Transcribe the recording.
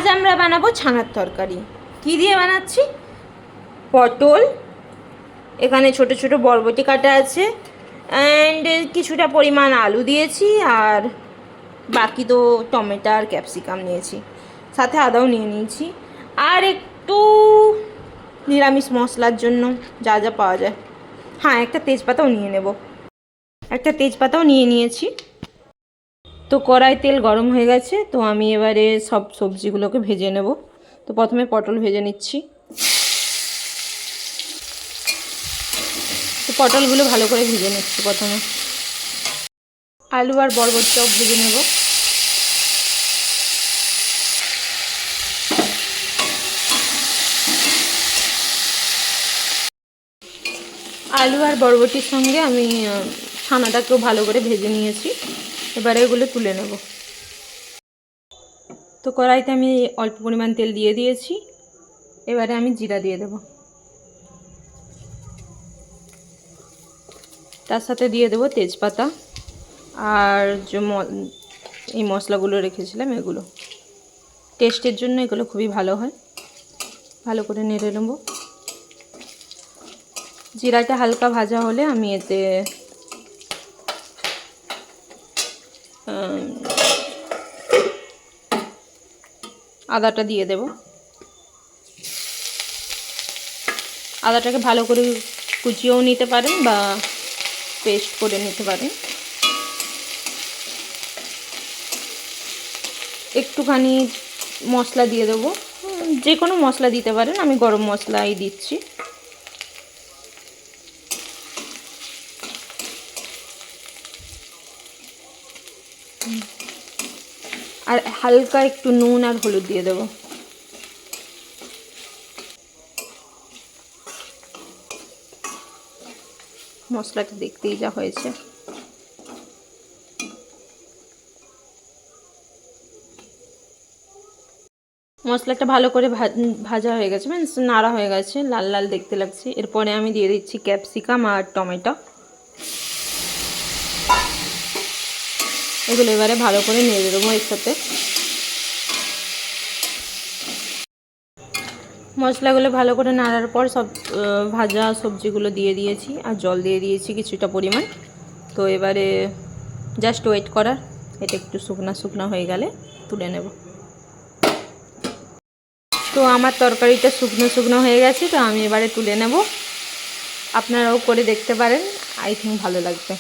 আজ আমরা বানাবো ছানার তরকারি। কি দিয়ে বানাচ্ছি? পটল, এখানে ছোট ছোট বরবটি কাটা আছে, অ্যান্ড কিছুটা পরিমাণ আলু দিয়েছি, আর বাকি তো টমেটো আর ক্যাপসিকাম নিয়েছি, সাথে আদাও নিয়ে নিয়েছি, আর একটু নিরামিষ মশলার জন্য যা যা পাওয়া যায়। হ্যাঁ, একটা তেজপাতাও নিয়ে নিয়েছি। তো কড়াই তেল গরম হয়ে গেছে, তো আমি এবারে সব সবজিগুলোকে ভেজে নেব। তো প্রথমে পটল ভেজে নিচ্ছি। তো পটলগুলো ভালো করে ভেজে নিচ্ছি প্রথমে। আলু আর বরবটিটাও ভেজে নেব। আলু আর বরবটির সঙ্গে আমি ছানাটাকেও ভালো করে ভেজে নিয়েছি। এবারে এগুলো তুলে নেব। তো কড়াইতে আমি অল্প পরিমাণ তেল দিয়ে দিয়েছি। এবারে আমি জিরা দিয়ে দেব, তার সাথে দিয়ে দেবো তেজপাতা আর যে এই মশলাগুলো রেখেছিলাম, এগুলো টেস্টের জন্য এগুলো খুবই ভালো হয়। ভালো করে নেড়ে নেব। জিরাটা হালকা ভাজা হলে আমি এতে আদাটা দিয়ে দেব। আদাটাকে ভালো করে কুচিয়েও নিতে পারেন বা পেস্ট করে নিতে পারেন। একটুখানি মশলা দিয়ে দেবো, যে কোনো মশলা দিতে পারেন, আমি গরম মশলাই দিচ্ছি। আর হালকা একটু নুন আর হলুদ দিয়ে দেবো। মশলাটা দেখতেই যা হয়েছে। মশলাটা ভালো করে ভাজা হয়ে গেছে, মানে নাড়া হয়ে গেছে, লাল লাল দেখতে লাগছে। এরপরে আমি দিয়ে দিচ্ছি ক্যাপসিকাম আর টমেটো। এগুলো এবারে ভালো করে নেড়ে দেবো এর সাথে। মশলাগুলো ভালো করে নাড়ার পর সব ভাজা সবজিগুলো দিয়ে দিয়েছি, আর জল দিয়ে দিয়েছি কিছুটা পরিমাণ। তো এবারে জাস্ট ওয়েট করার, এটা একটু শুকনা শুকনা হয়ে গেলে তুলে নেব। তো আমার তরকারিটা শুকনো শুকনো হয়ে গেছে, তো আমি এবারে তুলে নেব। আপনারাও করে দেখতে পারেন, আই থিঙ্ক ভালো লাগবে।